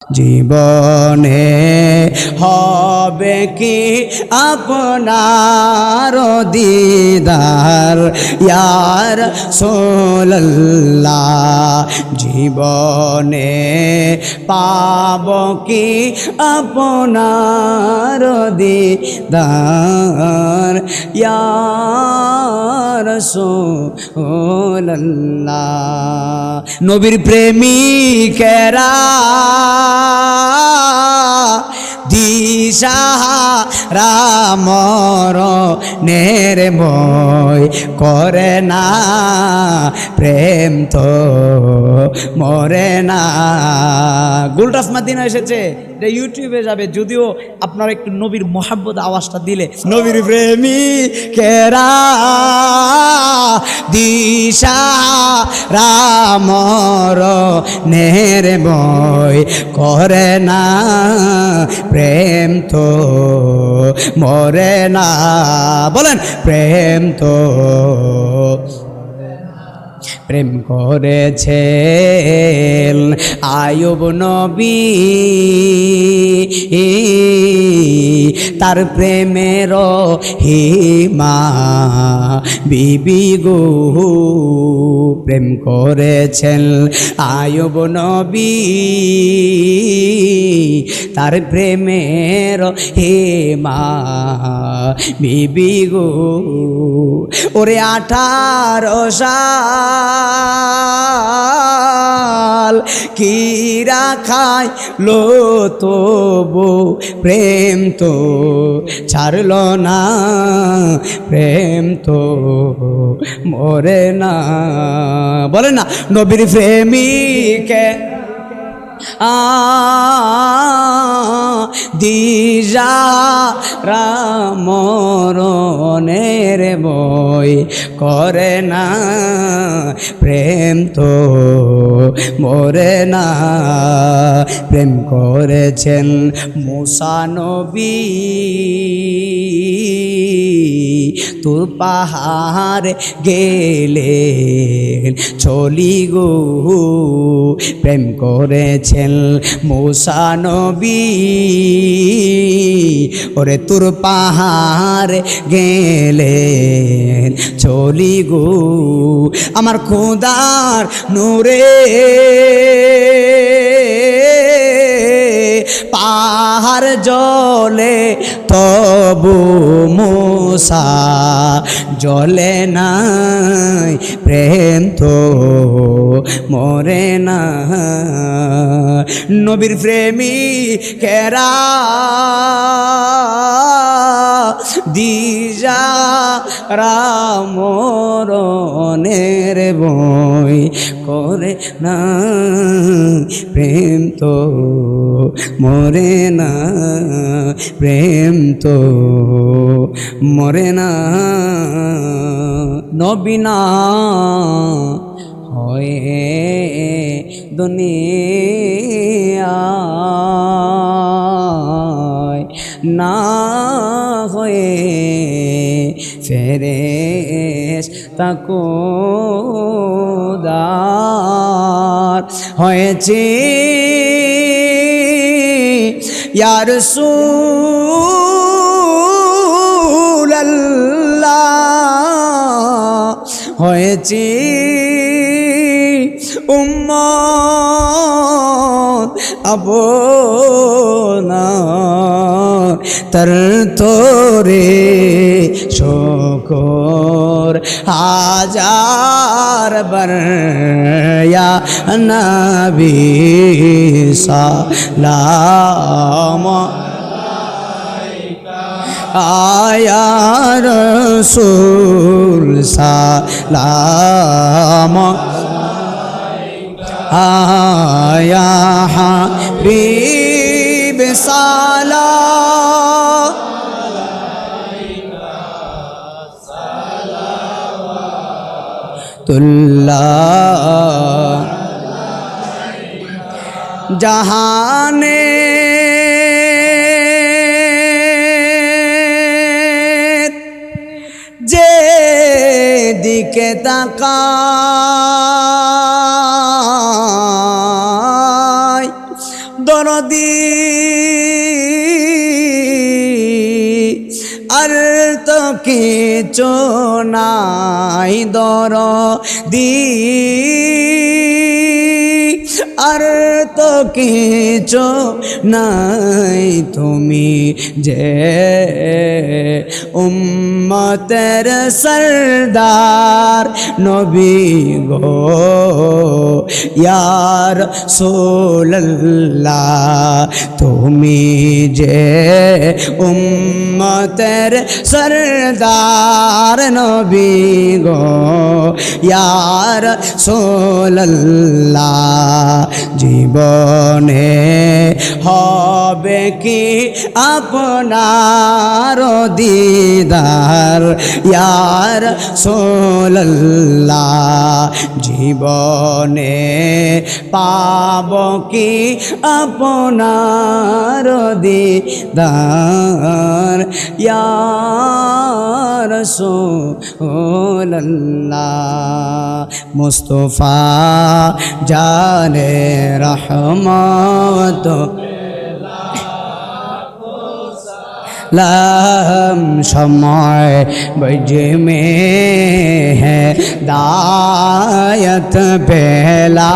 জীবনে হবে কি আপনার দিদার ইয়া রাসূলুল্লাহ, জীবনে পাব কি আপনার দিদার ইয়া রাসূলুল্লাহ। নবীর প্রেমিকেরা দিশাহারা মরণের ভয় করে না, প্রেম তো মরে না। গুলটাস মাদিনা এসেছে, এটা ইউটিউবে যাবে, যদিও আপনারা একটু নবীর মোহাব্বত আওয়াজটা দিলে। নবীর প্রেমিকেরা দিশাহারা মরণের ভয় করে না, প্রেম তো মরে না। বলেন প্রেম তো। প্রেম করেছেন আয়ুব নবী, তার প্রেমের হিমা বিবি গো। প্রেম করেছেন আয়ুব নবী, তার প্রেমের হিমা বিবি গো। ওরে 18 সাল কি রাখাই লো তবু প্রেম তো ছাড়ল না, প্রেম তো মরে না। বলে না নবীর প্রেমিকে দিশাহারা মরণের ভয় করে না, প্রেম তো মরে না। প্রেম করেছেন মুসা নবী, তোর পাহাড় গেলেন চলি গো। প্রেম করেছেন মুসা নবী, ওরে তোর পাহাড় গেলেন চলি গো। আমার খোদার নূরে পাহাড় জলে তবু মুসা জলে নাই, প্রেম তো মরে না। নবীর প্রেমিকেরা দিশাহারা মরণের ভয় করে না, প্রেম তো মরে না, প্রেম তো মরে না। নবী না হয়ে দুনিয়ায়, না হয়ে ফেরেশতা খোদার হয়েছে ইয়া রাসূলুল্লাহ, হয়েছে উম্মত আপনার, তার তোরে শুকর হাজার বার ইয়া নবী সালাম আয়া রাসূল সালাম আয়া হাবিব সালাম তুল্লাহ। জাহানে যে দিকে তাকায়, দর দরদি আর তো কিছু নাই দরদি আর তো কিছু নাই তুমি যে উম্মতের সরদার নবী গো ইয়া রাসূলুল্লাহ তুমি যে উম্মতের সরদার নবী গো ইয়া রাসূলুল্লাহ জীবনে হবে কি আপনার দিদার ইয়া রাসূলুল্লাহ জীবনে পাব কি আপনার দিদার ইয়া রাসূলুল্লাহ মুস্তাফা জানে रहमत लम समय बज में है दायत पहला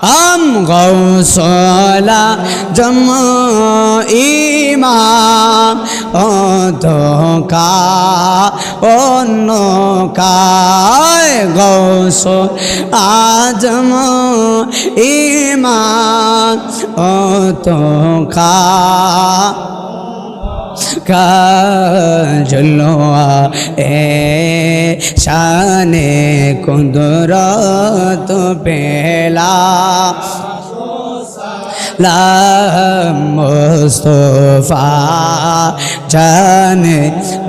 हम गौसला जम इमाम तो का गौस आजम इमाम तो का जलवा ए शाने कुदरत पेला ला मुस्तफा जाने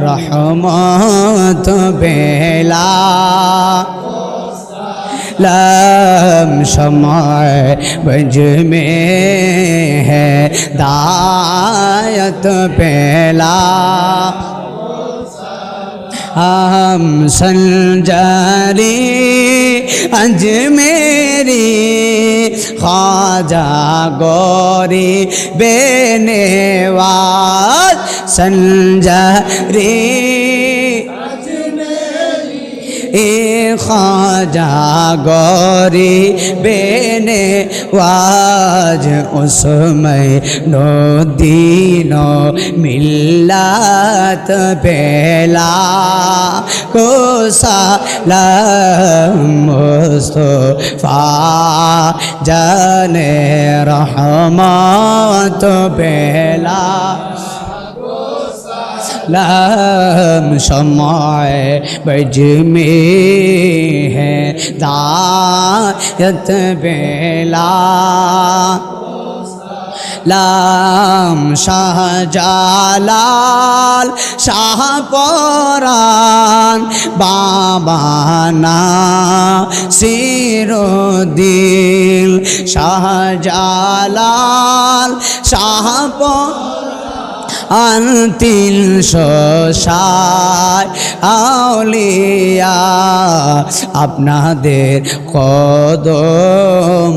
रहमत बेला लम समय बज में है दायत पहला हम संजारी अजमेरी ख्वाजा गौरी बेनेवाज संजारी ख्वाजा गौरी बेने वाज उसमें नो दीनो मिल्लत पहला को सलाम मुस्तफा जाने रहमत पहला लम समय बज में है दायत बेला लाम शाह जालाल शाह परान बाबा ना सिरुद्दीन शाह जालाल शाह अंतिल शोशाय आउलिया আপনাদের কদম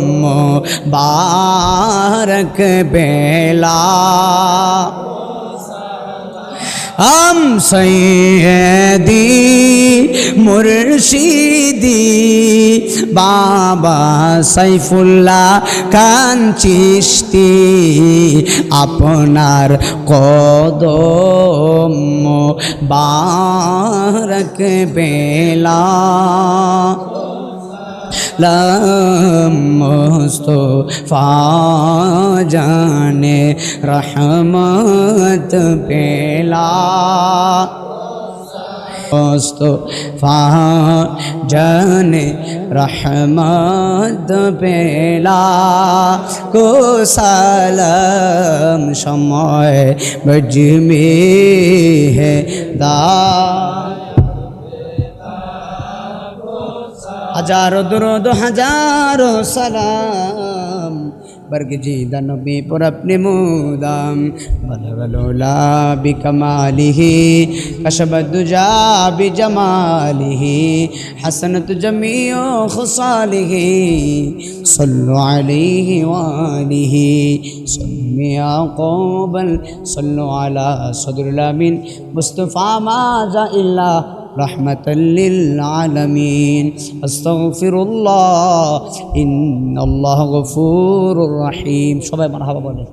বারক বেলা हम सैयदी मुर्शिदी बाबा सैफुल्लाह खान चिश्ती আপনার কদম বারক বেলা मुस्तफा जाने रहमत पेला मुस्तफा जाने रहमत पेला को सलाम समय बज में है दा हजारों दुरूद हजारों सलाम बरगजीदा नबी पर अपने मुदाम बलगलोला बिकमालिही कशबदुजा बिजमालिही हसनत जमीओ खुसालिही सल्लु अलैहि वालिही सल्मिया क़ौबल सल्लु अला सदरुल अमीन मुस्तफ़ा माज़ा इल्ला रहमतल लिल आलमीन अस्तगफिरुल्लाह इन्नल्लाह गफूरुर रहीम। সবাই মারহাবা বলে।